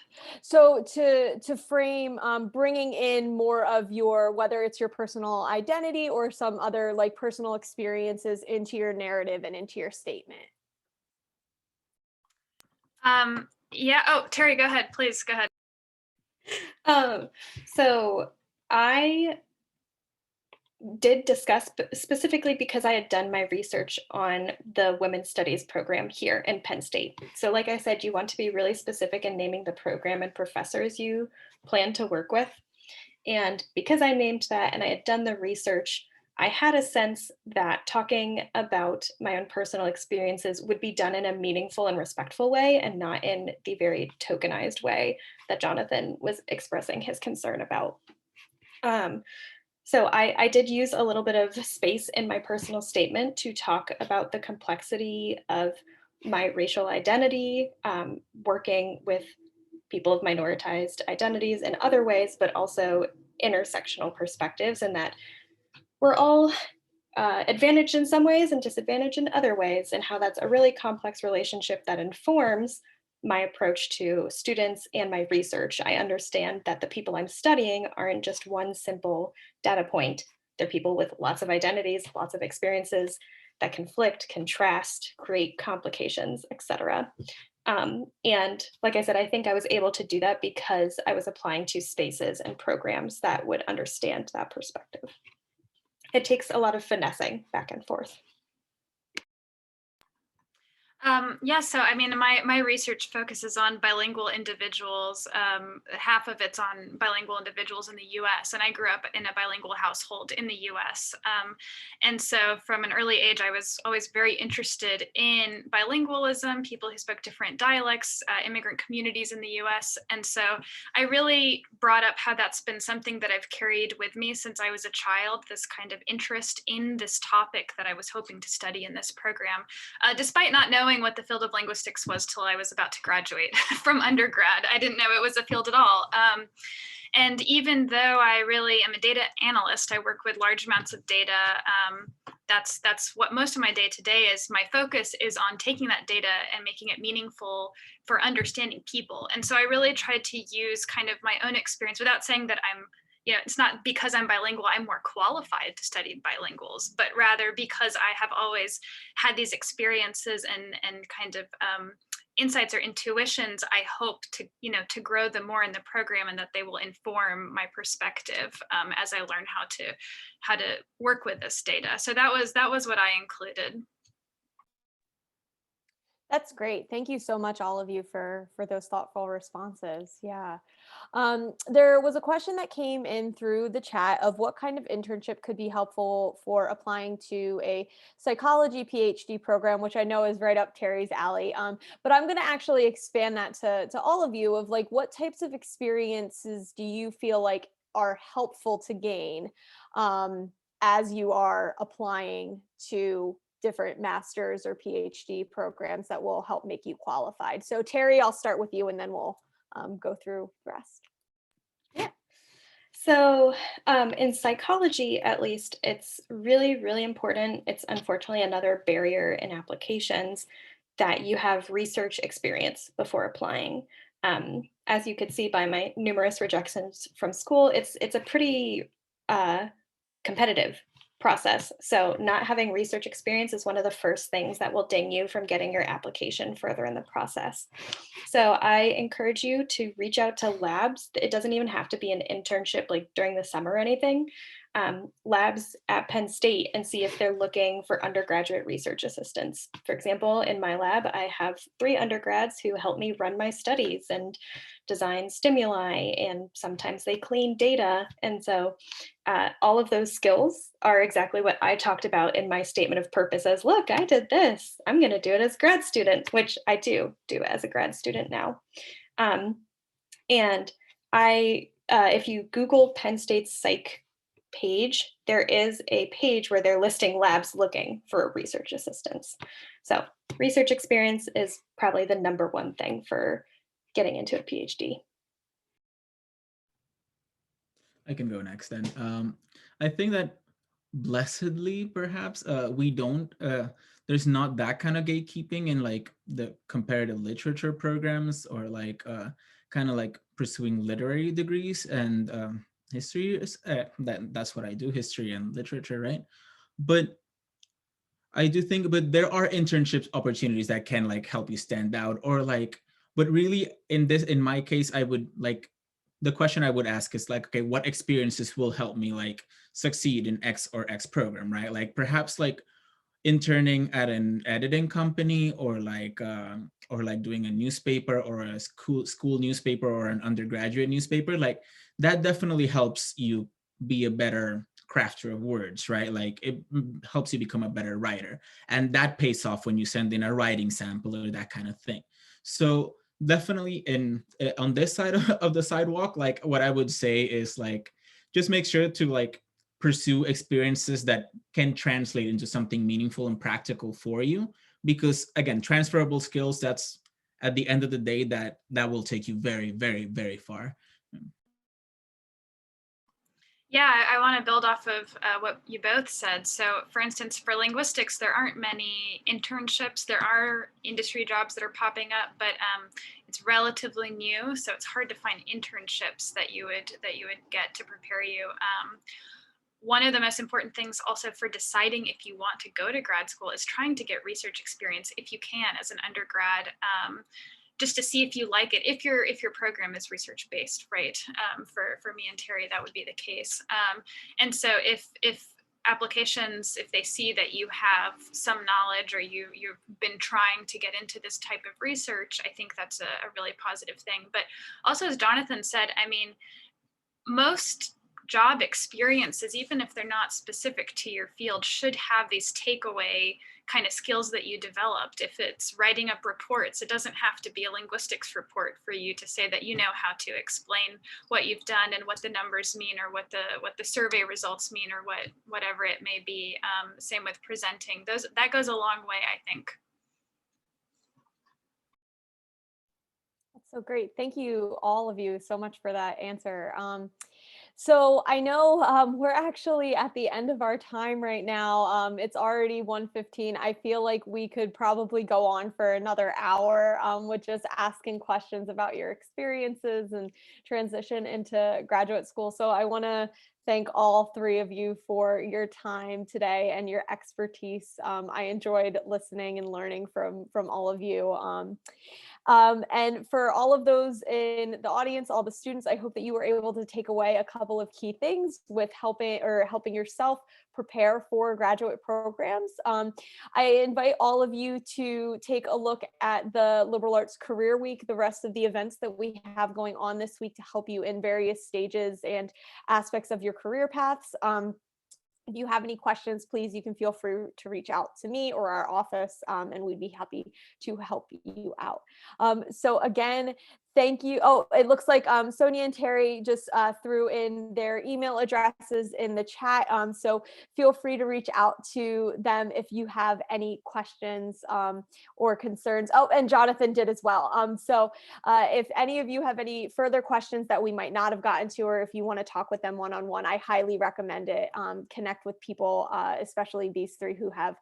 So to frame, bringing in more of your, whether it's your personal identity or some other like personal experiences into your narrative and into your statement. Yeah. Oh, Terry, go ahead, please go ahead. So I did discuss specifically because I had done my research on the Women's Studies program here in Penn State. So like I said, you want to be really specific in naming the program and professors you plan to work with. And because I named that and I had done the research, I had a sense that talking about my own personal experiences would be done in a meaningful and respectful way and not in the very tokenized way that Jonathan was expressing his concern about. So I did use a little bit of space in my personal statement to talk about the complexity of my racial identity, working with people of minoritized identities in other ways, but also intersectional perspectives, and that we're all advantaged in some ways and disadvantaged in other ways, and how that's a really complex relationship that informs my approach to students and my research. I understand that the people I'm studying aren't just one simple data point. They're people with lots of identities, lots of experiences that conflict, contrast, create complications, etc. And like I said, I think I was able to do that because I was applying to spaces and programs that would understand that perspective. It takes a lot of finessing back and forth. Yeah, so I mean, my research focuses on bilingual individuals. Half of it's on bilingual individuals in the US, and I grew up in a bilingual household in the US. And so from an early age, I was always very interested in bilingualism, people who spoke different dialects, immigrant communities in the US. And so I really brought up how that's been something that I've carried with me since I was a child, this kind of interest in this topic that I was hoping to study in this program, despite not knowing what the field of linguistics was till I was about to graduate from undergrad. I didn't know it was a field at all. And even though I really am a data analyst, I work with large amounts of data. That's what most of my day to day is. My focus is on taking that data and making it meaningful for understanding people. And so I really tried to use kind of my own experience without saying that I'm, you know, it's not because I'm bilingual, I'm more qualified to study bilinguals, but rather because I have always had these experiences and kind of insights or intuitions, I hope to, you know, to grow them more in the program, and that they will inform my perspective as I learn how to work with this data. So that was what I included. That's great. Thank you so much, all of you, for those thoughtful responses. Yeah. There was a question that came in through the chat of what kind of internship could be helpful for applying to a psychology PhD program, which I know is right up Terry's alley. But I'm going to actually expand that to all of you of like, what types of experiences do you feel like are helpful to gain as you are applying to different master's or PhD programs that will help make you qualified. So Terry, I'll start with you and then we'll go through the rest. Yeah. So in psychology, at least, it's really, really important. It's unfortunately another barrier in applications that you have research experience before applying. As you could see by my numerous rejections from school, it's a pretty competitive process. So not having research experience is one of the first things that will ding you from getting your application further in the process. So I encourage you to reach out to labs. It doesn't even have to be an internship like during the summer or anything. Labs at Penn State and see if they're looking for undergraduate research assistants. For example, in my lab, I have 3 undergrads who help me run my studies and design stimuli, and sometimes they clean data. And so all of those skills are exactly what I talked about in my statement of purpose as, look, I did this. I'm going to do it as a grad student, which I do as a grad student now. And if you Google Penn State's psych page, there is a page where they're listing labs looking for research assistants. So research experience is probably the #1 thing for getting into a PhD. I can go next then. I think that blessedly, perhaps, we don't, there's not that kind of gatekeeping in like the comparative literature programs, or like kind of like pursuing literary degrees, and history is, that's what I do, history and literature, right? But I do think, but there are internships opportunities that can like help you stand out, or like, but really in my case, I would like, the question I would ask is like, okay, what experiences will help me like succeed in X or X program, right? Like perhaps like interning at an editing company, or like doing a newspaper, or a school newspaper, or an undergraduate newspaper, like that definitely helps you be a better crafter of words, right? Like it helps you become a better writer, and that pays off when you send in a writing sample or that kind of thing. So definitely on this side of the sidewalk, like what I would say is like, just make sure to like pursue experiences that can translate into something meaningful and practical for you, because again, transferable skills, that's at the end of the day that will take you very, very, very far. Yeah, I want to build off of what you both said. So, for instance, for linguistics, there aren't many internships. There are industry jobs that are popping up, but it's relatively new, so it's hard to find internships that you would get to prepare you. One of the most important things also for deciding if you want to go to grad school is trying to get research experience if you can as an undergrad. Just to see if you like it, if your program is research based, right? For me and Terry, that would be the case. And so if applications, if they see that you have some knowledge, or you've been trying to get into this type of research, I think that's a really positive thing. But also, as Jonathan said, I mean, most job experiences, even if they're not specific to your field, should have these takeaway kind of skills that you developed. If it's writing up reports, it doesn't have to be a linguistics report for you to say that you know how to explain what you've done and what the numbers mean, or what the survey results mean, or whatever it may be. Same with presenting. That goes a long way, I think. So great. Thank you, all of you, so much for that answer. So I know we're actually at the end of our time right now. It's already 1:15. I feel like we could probably go on for another hour with just asking questions about your experiences and transition into graduate school. So I want to thank all three of you for your time today and your expertise. I enjoyed listening and learning from all of you. And for all of those in the audience, all the students, I hope that you were able to take away a couple of key things with helping yourself prepare for graduate programs. I invite all of you to take a look at the Liberal Arts Career Week, the rest of the events that we have going on this week to help you in various stages and aspects of your career paths. If you have any questions, please, you can feel free to reach out to me or our office, and we'd be happy to help you out. So again, thank you. Oh, it looks like Sonia and Terry just threw in their email addresses in the chat. So feel free to reach out to them if you have any questions or concerns. Oh, and Jonathan did as well. So if any of you have any further questions that we might not have gotten to, or if you want to talk with them one-on-one, I highly recommend it. Connect with people, especially these three who have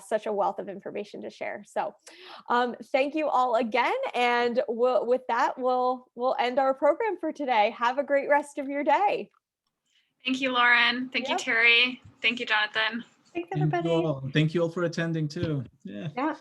such a wealth of information to share. So thank you all again. And with that, we'll end our program for today. Have a great rest of your day. Thank you, Lauren. Thank you, Terry. Thank you, Jonathan. Thanks, Thank you everybody. all. Thank you all for attending too. Yeah. Yeah.